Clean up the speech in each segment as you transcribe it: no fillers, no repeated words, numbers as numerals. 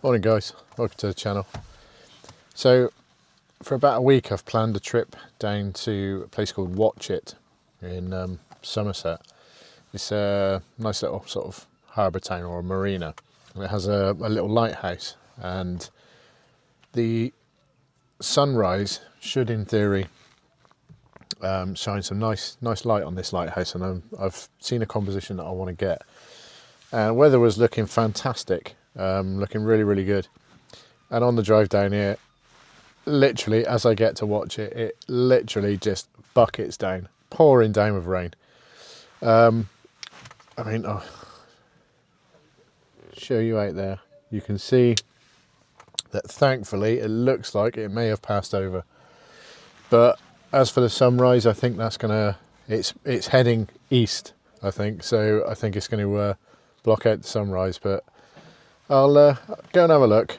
Morning guys, welcome to the channel. So for about a week I've planned a trip down to a place called Watchet in Somerset. It's a nice little sort of harbour town or a marina, and it has a little lighthouse, and the sunrise should in theory shine some nice light on this lighthouse, and I've seen a composition that I want to get. Weather was looking fantastic, looking really good, and on the drive down here, literally as I get to watch it, it literally just buckets down, pouring down with rain. I'll show you out there, you can see that thankfully it looks like it may have passed over, but as for the sunrise, I think that's gonna, it's heading east, I think, so I think it's going to block out the sunrise, but I'll go and have a look,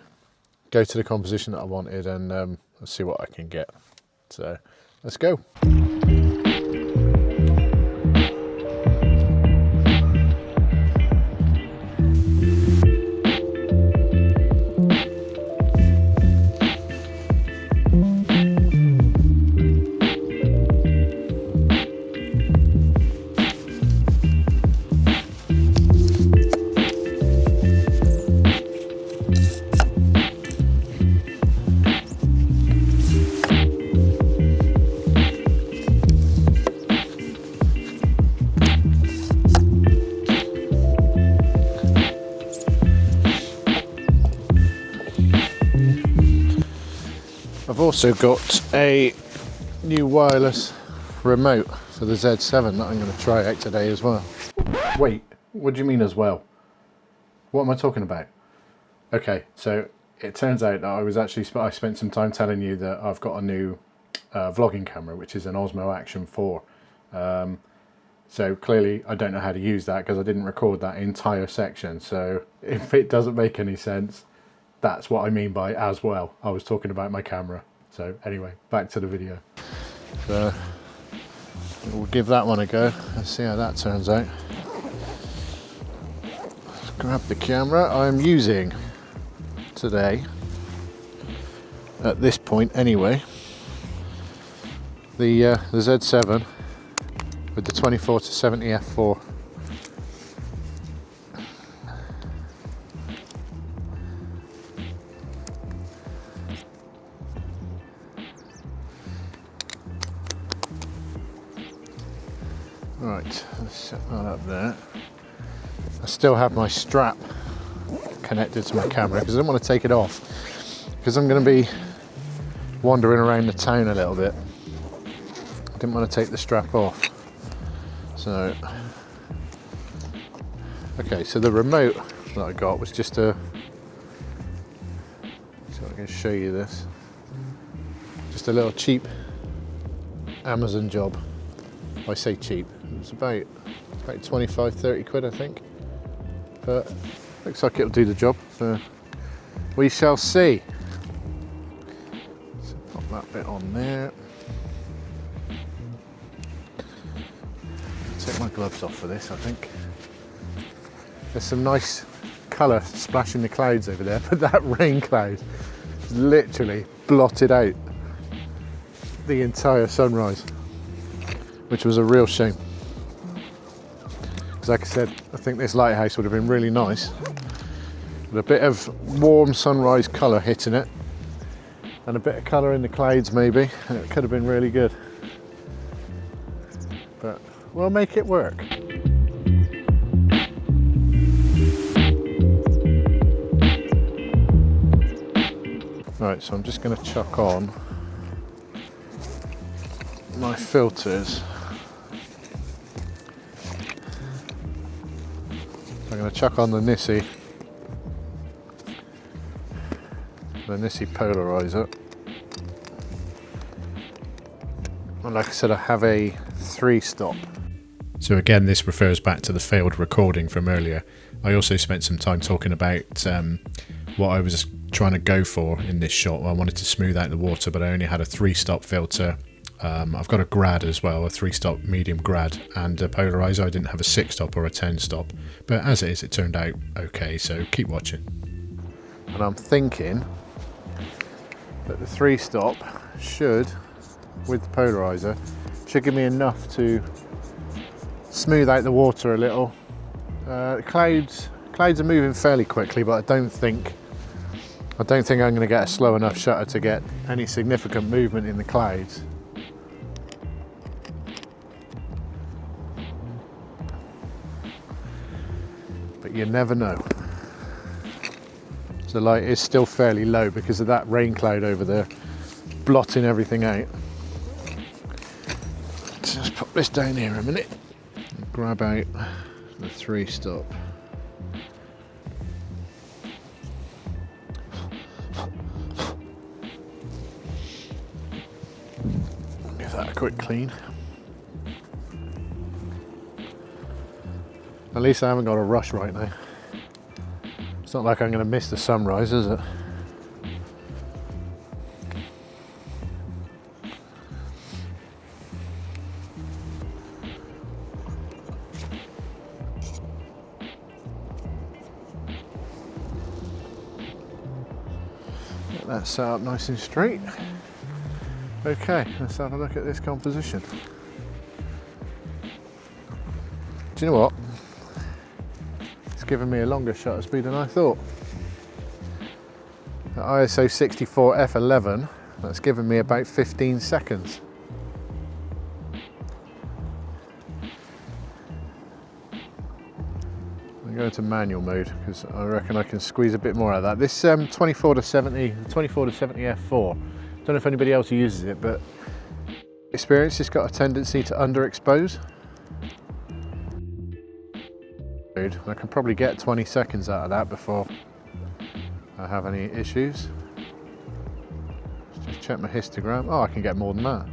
go to the composition that I wanted, and see what I can get. So let's go. I've also got a new wireless remote for the Z7 that I'm going to try out today as well. Wait, what do you mean as well? What am I talking about? Okay, so it turns out that I spent some time telling you that I've got a new vlogging camera, which is an Osmo Action 4. So clearly I don't know how to use that because I didn't record that entire section. So if it doesn't make any sense, that's what I mean by as well. I was talking about my camera. So anyway, back to the video. So we'll give that one a go. Let's see how that turns out. Let's grab the camera I'm using today, at this point anyway. The Z7 with the 24-70 f4. Right, let's set that up there. I still have my strap connected to my camera because I don't want to take it off, because I'm going to be wandering around the town a little bit. I didn't want to take the strap off. So, okay, so the remote that I got was just so I can show you this, just a little cheap Amazon job. I say cheap, it's about 25-30 quid I think, but looks like it'll do the job, so we shall see. So pop that bit on there. Take my gloves off for this, I think. There's some nice colour splashing the clouds over there, but that rain cloud literally blotted out the entire sunrise, which was a real shame. Because like I said, I think this lighthouse would have been really nice with a bit of warm sunrise colour hitting it and a bit of colour in the clouds maybe, and it could have been really good. But we'll make it work. Right, so I'm just going to chuck on my filters. I'm going to chuck on the Nissi polarizer. And like I said, I have a 3-stop. So again, this refers back to the failed recording from earlier. I also spent some time talking about what I was trying to go for in this shot. I wanted to smooth out the water, but I only had a 3-stop filter. I've got a grad as well, a 3-stop medium grad, and a polarizer. I didn't have a 6-stop or a 10-stop, but as it is, it turned out okay, so keep watching. and I'm thinking that the 3-stop should, with the polarizer, should give me enough to smooth out the water a little. Clouds are moving fairly quickly, but I don't think I'm going to get a slow enough shutter to get any significant movement in the clouds. But you never know. The light is still fairly low because of that rain cloud over there blotting everything out. Let's just pop this down here a minute and grab out the 3-stop. Give that a quick clean. At least I haven't got a rush right now. It's not like I'm going to miss the sunrise, is it? Get that set up nice and straight. Okay, let's have a look at this composition. Do you know what? It's given me a longer shutter speed than I thought. At ISO 64 f11, that's given me about 15 seconds. I'm going to manual mode because I reckon I can squeeze a bit more out of that. This 24 to 70 f4. Don't know if anybody else uses it, but experience, it's got a tendency to underexpose. I can probably get 20 seconds out of that before I have any issues. Let's just check my histogram. Oh, I can get more than that.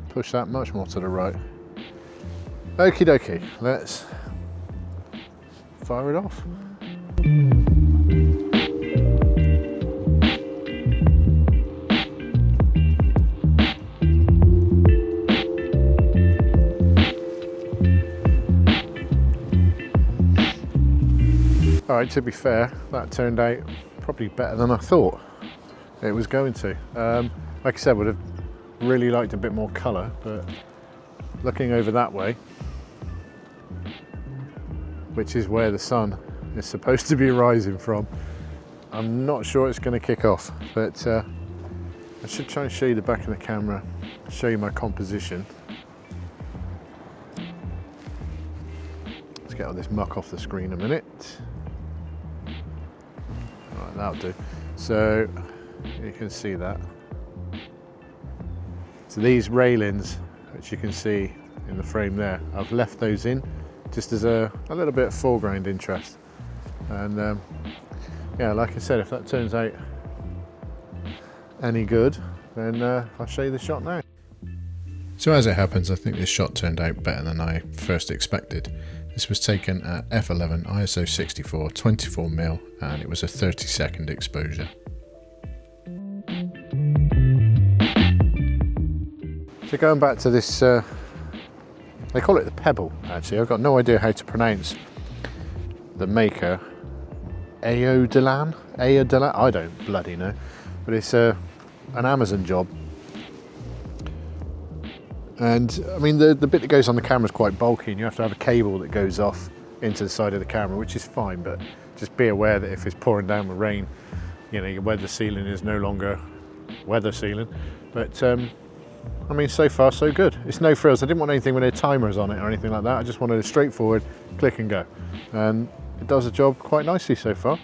Push that much more to the right. Okie dokie, let's fire it off. Alright, to be fair, that turned out probably better than I thought it was going to. Like I said, would have really liked a bit more colour, but looking over that way, which is where the sun is supposed to be rising from, I'm not sure it's going to kick off, but I should try and show you the back of the camera, show you my composition. Let's get all this muck off the screen a minute. Right, that'll do. So you can see that. So these railings, which you can see in the frame there, I've left those in just as a little bit of foreground interest. And yeah, like I said, if that turns out any good, then I'll show you the shot now. So as it happens, I think this shot turned out better than I first expected. This was taken at f11, ISO 64, 24mm, and it was a 30-second exposure. So going back to this, they call it the pebble, actually. I've got no idea how to pronounce the maker. Aodelan? I don't bloody know. But it's an Amazon job. And I mean, the bit that goes on the camera is quite bulky, and you have to have a cable that goes off into the side of the camera, which is fine, but just be aware that if it's pouring down with rain, you know, your weather sealing is no longer weather sealing. But I mean, so far so good. It's no frills. I didn't want anything with any timers on it or anything like that. I just wanted a straightforward click and go, and it does the job quite nicely so far.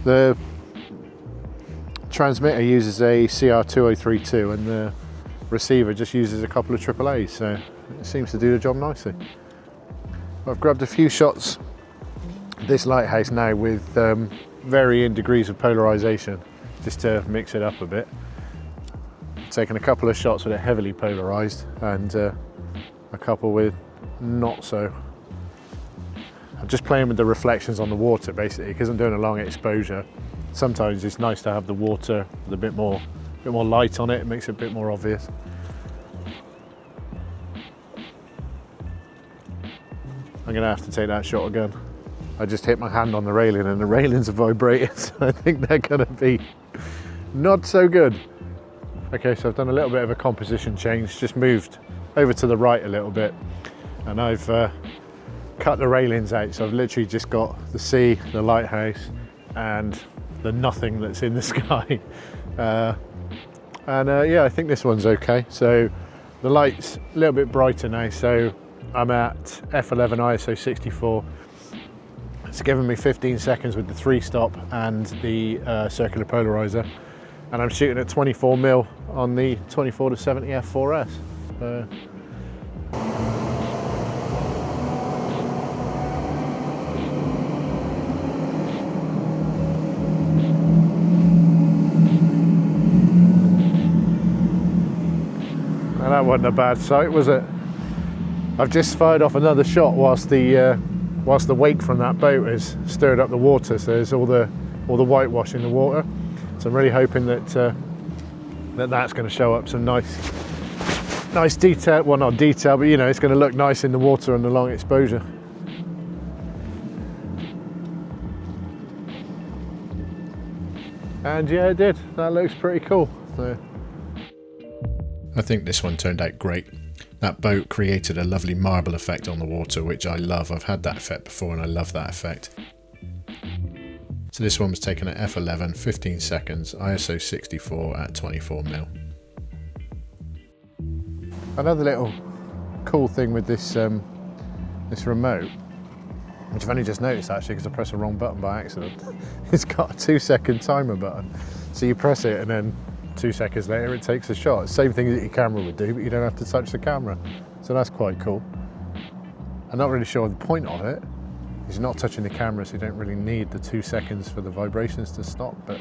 The transmitter uses a CR2032 and the receiver just uses a couple of AAAs, so it seems to do the job nicely. I've grabbed a few shots of this lighthouse now with varying degrees of polarization, just to mix it up a bit. Taken a couple of shots with it heavily polarized and a couple with not so. I'm just playing with the reflections on the water basically, because I'm doing a long exposure. Sometimes it's nice to have the water with a bit more light on it. It makes it a bit more obvious. I'm gonna have to take that shot again. I just hit my hand on the railing and the railings are vibrating, so I think they're gonna be not so good. Okay, so I've done a little bit of a composition change, just moved over to the right a little bit, and I've cut the railings out, so I've literally just got the sea, the lighthouse, and the nothing that's in the sky. Yeah, I think this one's okay. So the light's a little bit brighter now, so I'm at f11 ISO 64. It's given me 15 seconds with the 3-stop and the circular polarizer, and I'm shooting at 24mm on the 24-70 f4S. That wasn't a bad sight, was it? I've just fired off another shot whilst the wake from that boat has stirred up the water, so there's all the whitewash in the water. So I'm really hoping that that's going to show up some nice detail. Well, not detail, but you know, it's going to look nice in the water on the long exposure. And yeah, it did. That looks pretty cool. So I think this one turned out great. That boat created a lovely marble effect on the water, which I love. I've had that effect before and I love that effect. So this one was taken at f11, 15 seconds, ISO 64 at 24mm. another little cool thing with this this remote, which I've only just noticed actually because I pressed the wrong button by accident. It's got a 2-second timer button. So you press it and then 2 seconds later it takes a shot. Same thing that your camera would do, but you don't have to touch the camera. So that's quite cool. I'm not really sure the point of it. You're not touching the camera, so you don't really need the 2 seconds for the vibrations to stop, but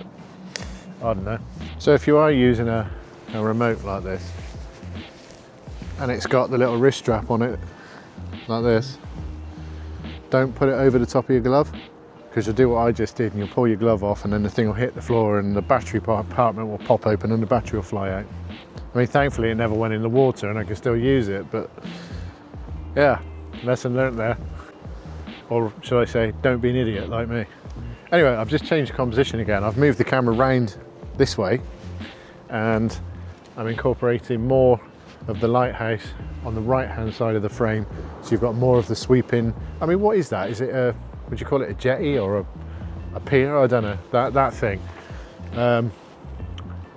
I don't know. So if you are using a remote like this, and it's got the little wrist strap on it, like this, don't put it over the top of your glove, because you'll do what I just did and you'll pull your glove off and then the thing will hit the floor and the battery compartment will pop open and the battery will fly out. I mean, thankfully it never went in the water and I can still use it, but yeah, lesson learnt there. Or should I say, don't be an idiot like me. Anyway, I've just changed composition again. I've moved the camera round this way and I'm incorporating more of the lighthouse on the right hand side of the frame. So you've got more of the sweeping. I mean, what is that? Is it a, would you call it a jetty or a pier? I don't know, that thing.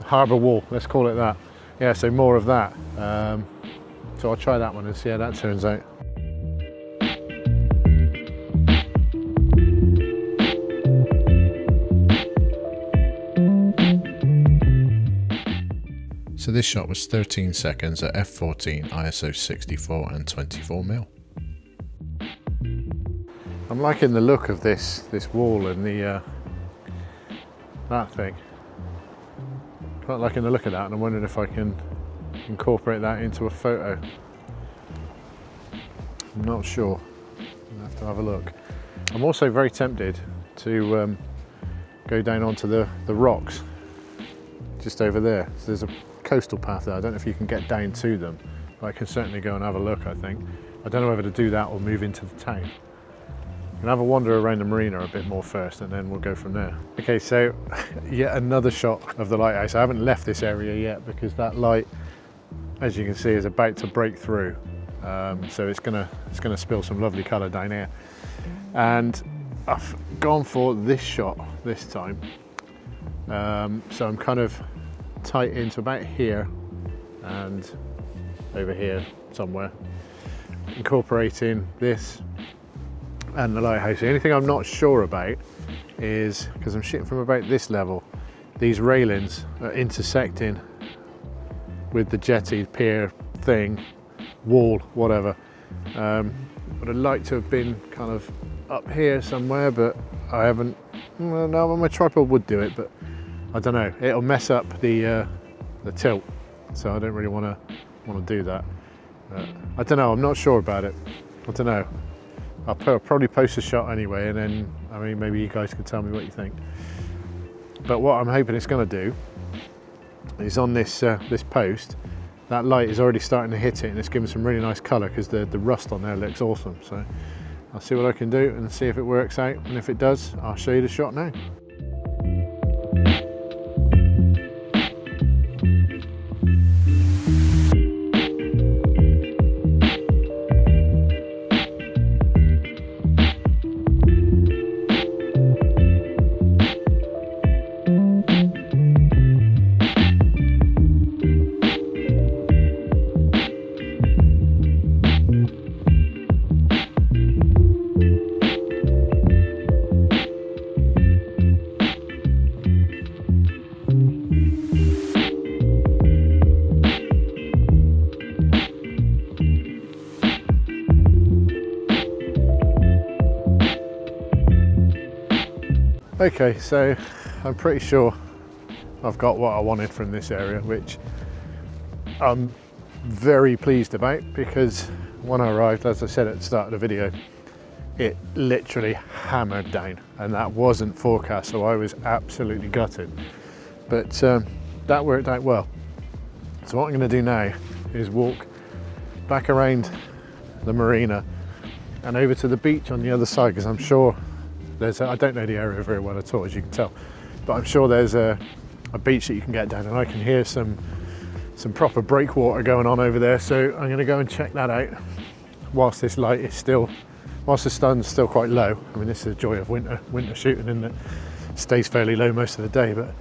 Harbour wall, let's call it that. Yeah, so more of that. So I'll try that one and see how that turns out. So this shot was 13 seconds at f14, ISO 64 and 24mm. I'm liking the look of this wall and the that thing. Quite liking the look of that, and I'm wondering if I can incorporate that into a photo. I'm not sure. I'll have to have a look. I'm also very tempted to go down onto the rocks just over there. So there's a coastal path there. I don't know if you can get down to them, but I can certainly go and have a look, I think. I don't know whether to do that or move into the town. And have a wander around the marina a bit more first and then we'll go from there. Okay, so yet another shot of the lighthouse. I haven't left this area yet because that light, as you can see, is about to break through. So it's gonna spill some lovely colour down here. And I've gone for this shot this time. So I'm kind of tight into about here and over here somewhere, incorporating this and the lighthouse. The only thing I'm not sure about is, because I'm shooting from about this level, these railings are intersecting with the jetty, pier thing, wall, whatever. But I'd like to have been kind of up here somewhere, but I haven't. Well, no, my tripod would do it, but I don't know. It'll mess up the tilt, so I don't really want to do that. I don't know. I'm not sure about it. I don't know. I'll probably post a shot anyway, and then, I mean, maybe you guys can tell me what you think. But what I'm hoping it's going to do is on this this post, that light is already starting to hit it, and it's giving some really nice colour because the rust on there looks awesome. So I'll see what I can do and see if it works out, and if it does, I'll show you the shot now. Okay, so I'm pretty sure I've got what I wanted from this area, which I'm very pleased about, because when I arrived, as I said at the start of the video, it literally hammered down, and that wasn't forecast, so I was absolutely gutted. But that worked out well. So what I'm going to do now is walk back around the marina and over to the beach on the other side, because I'm sure there's I don't know the area very well at all, as you can tell, but I'm sure there's a beach that you can get down, and I can hear some proper breakwater going on over there. So I'm going to go and check that out whilst this light is still, whilst the sun's still quite low. I mean, this is the joy of winter shooting, and it stays fairly low most of the day, but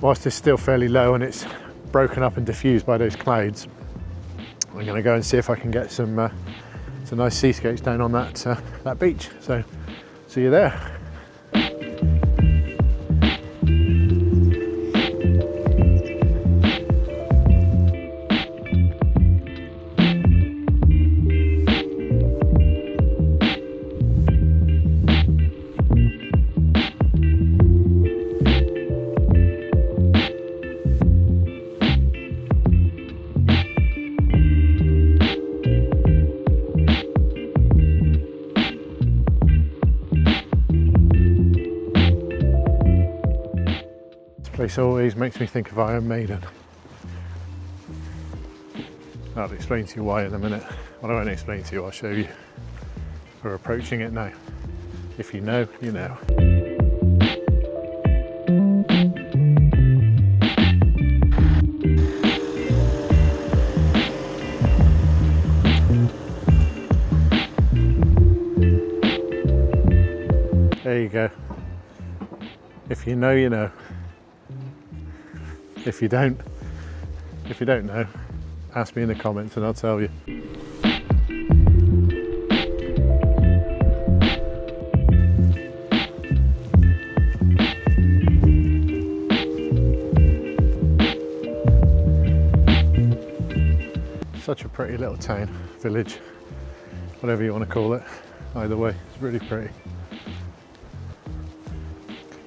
whilst it's still fairly low and it's broken up and diffused by those clouds, I'm going to go and see if I can get some nice seascapes down on that beach. So see you there. This always makes me think of Iron Maiden. I'll explain to you why in a minute. Well, I won't explain to you, I'll show you. We're approaching it now. If you know, you know. There you go. If you know, you know. If you don't know, ask me in the comments and I'll tell you. Such a pretty little town, village, whatever you want to call it. Either way, it's really pretty.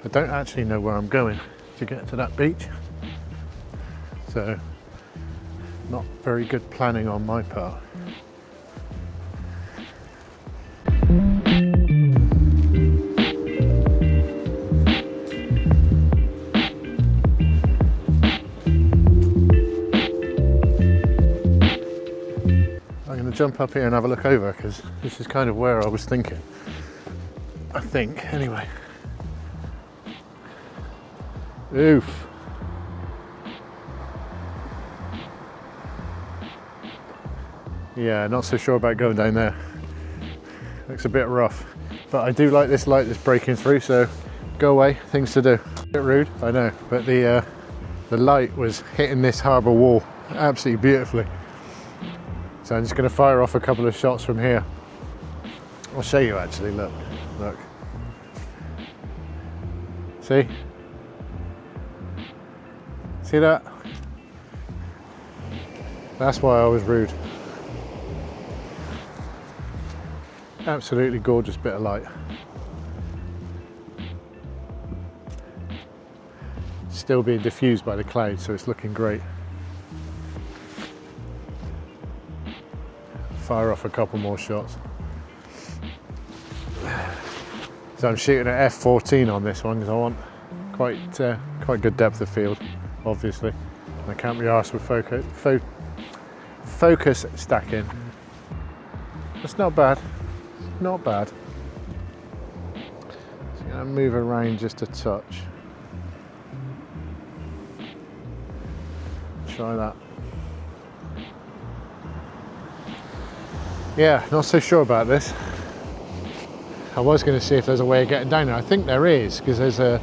I don't actually know where I'm going to get to that beach. So, not very good planning on my part. I'm going to jump up here and have a look over, because this is kind of where I was thinking. I think, anyway. Oof. Yeah, not so sure about going down there. Looks a bit rough, but I do like this light that's breaking through, so go away, things to do. A bit rude, I know, but the light was hitting this harbour wall absolutely beautifully. So I'm just going to fire off a couple of shots from here. I'll show you actually, look. See? See that? That's why I was rude. Absolutely gorgeous bit of light. Still being diffused by the clouds, so it's looking great. Fire off a couple more shots. So I'm shooting at f14 on this one because I want quite good depth of field, obviously. I can't be arsed with focus stacking. That's not bad. not bad. So I'm going to move around just a touch. Try that. Yeah, not so sure about this. I was going to see if there's a way of getting down there. I think there is, because there's I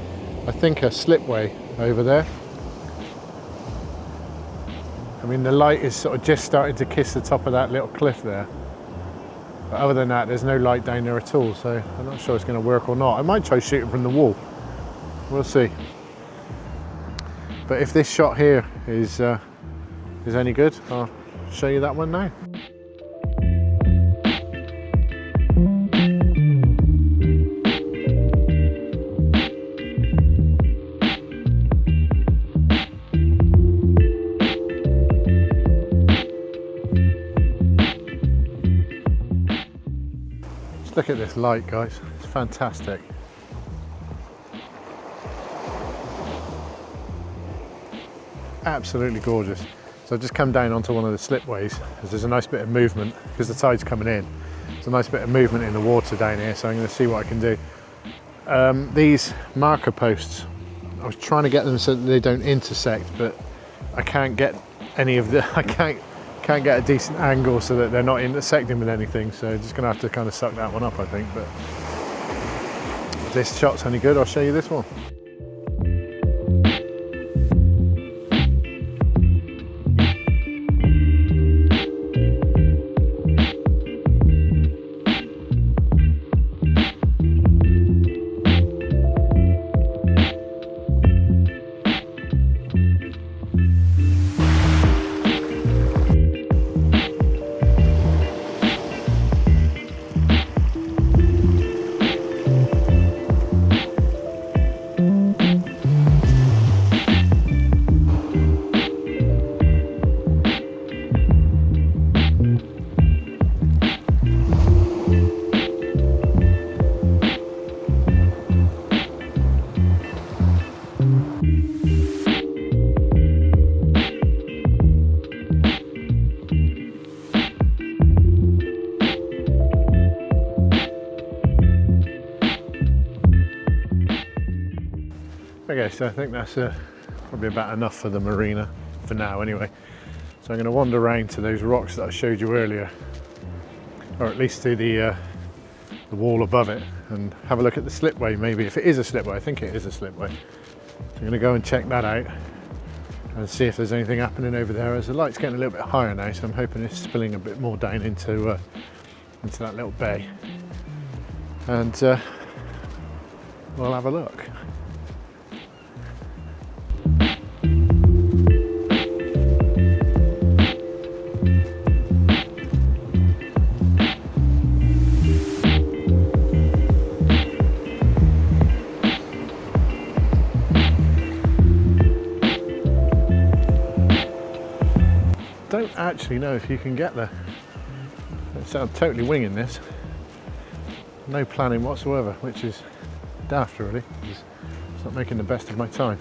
think a slipway over there. I mean, the light is sort of just starting to kiss the top of that little cliff there. But other than that, there's no light down there at all, so I'm not sure it's going to work or not. I might try shooting from the wall. We'll see. But if this shot here is any good, I'll show you that one now. Look at this light, guys. It's fantastic. Absolutely gorgeous. So I've just come down onto one of the slipways because there's a nice bit of movement because the tide's coming in. There's a nice bit of movement in the water down here, so I'm going to see what I can do. These marker posts, I was trying to get them so that they don't intersect, but I can't get any of the, I can't get a decent angle so that they're not intersecting with anything, so just gonna have to kind of suck that one up, I think. But if this shot's any good, I'll show you this one. Okay, so I think that's probably about enough for the marina, for now anyway. So I'm going to wander around to those rocks that I showed you earlier, or at least to the wall above it, and have a look at the slipway, maybe, if it is a slipway. I think it is a slipway. So I'm going to go and check that out and see if there's anything happening over there, as the light's getting a little bit higher now, so I'm hoping it's spilling a bit more down into that little bay. And we'll have a look. Don't actually know if you can get there. So I'm totally winging this. No planning whatsoever, which is daft really. It's not making the best of my time.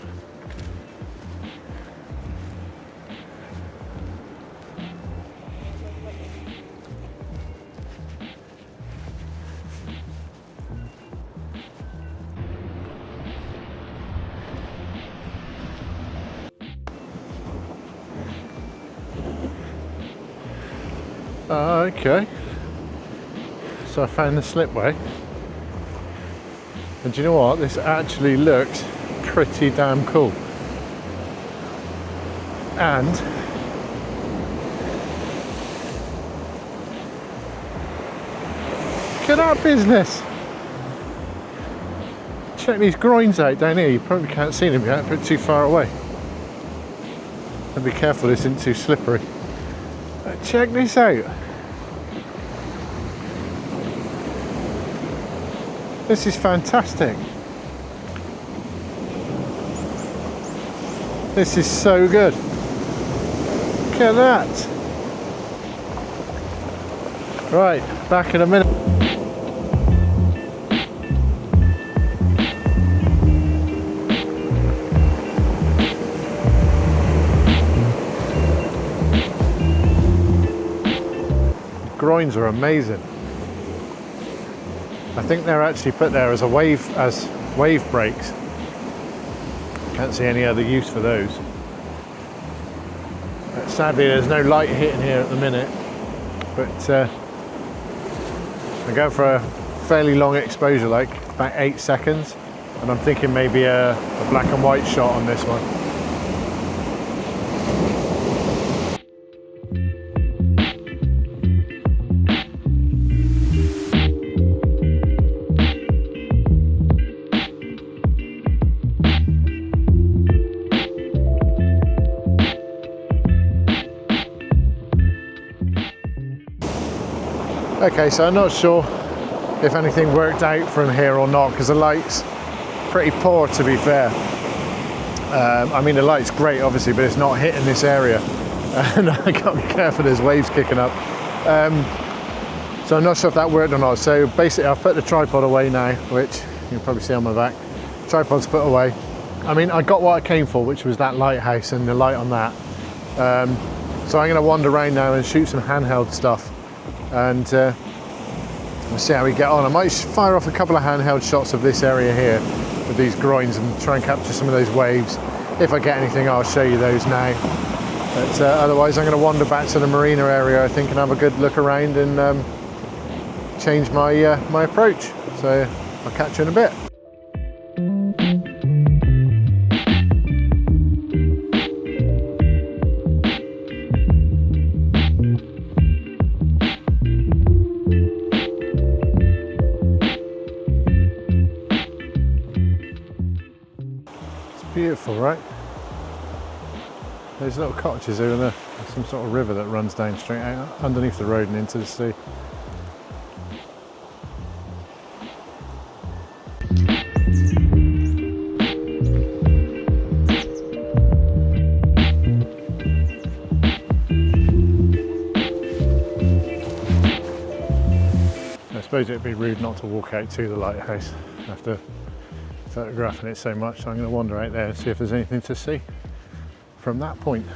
Okay, so I found the slipway, and do you know what, this actually looks pretty damn cool. And look at that business. Check these groins out down here. You probably can't see them yet, a bit too far away. And be careful, this isn't too slippery. Check this out. This is fantastic. This is so good. Look at that. Right, back in a minute. Groins are amazing. I think they're actually put there as wave brakes. Can't see any other use for those. But sadly, there's no light hitting here at the minute. But I go for a fairly long exposure, like about 8 seconds, and I'm thinking maybe a black and white shot on this one. Okay, so I'm not sure if anything worked out from here or not, because the light's pretty poor, to be fair. I mean, the light's great obviously, but it's not hitting this area, and I gotta be careful, there's waves kicking up. So I'm not sure if that worked or not. So basically I've put the tripod away now, which you can probably see on my back. Tripod's put away. I mean, I got what I came for, which was that lighthouse and the light on that. So I'm going to wander around now and shoot some handheld stuff, and we'll see how we get on. I might fire off a couple of handheld shots of this area here with these groins and try and capture some of those waves. If I get anything, I'll show you those now. But otherwise, I'm going to wander back to the Marina area, I think, and have a good look around and change my my approach. So I'll catch you in a bit. Beautiful, right? There's little cottages over there. There's some sort of river that runs down straight out underneath the road and into the sea. I suppose it'd be rude not to walk out to the lighthouse after photographing it so much, so I'm going to wander out there and see if there's anything to see from that point.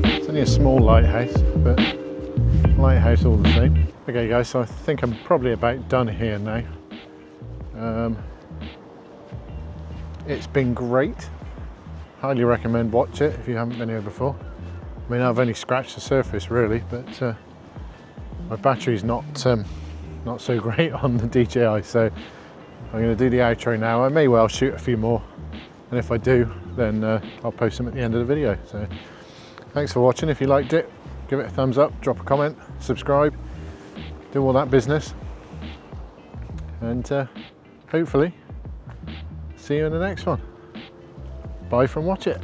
It's only a small lighthouse, but lighthouse all the same. Okay guys, so I think I'm probably about done here now. It's been great. Highly recommend Watchet if you haven't been here before. I mean, I've only scratched the surface really, but my battery's not so great on the DJI, so I'm going to do the outro now. I may well shoot a few more, and if I do, then I'll post them at the end of the video. So thanks for watching. If you liked it, give it a thumbs up, drop a comment, subscribe, do all that business, and hopefully see you in the next one. Bye from Watchet.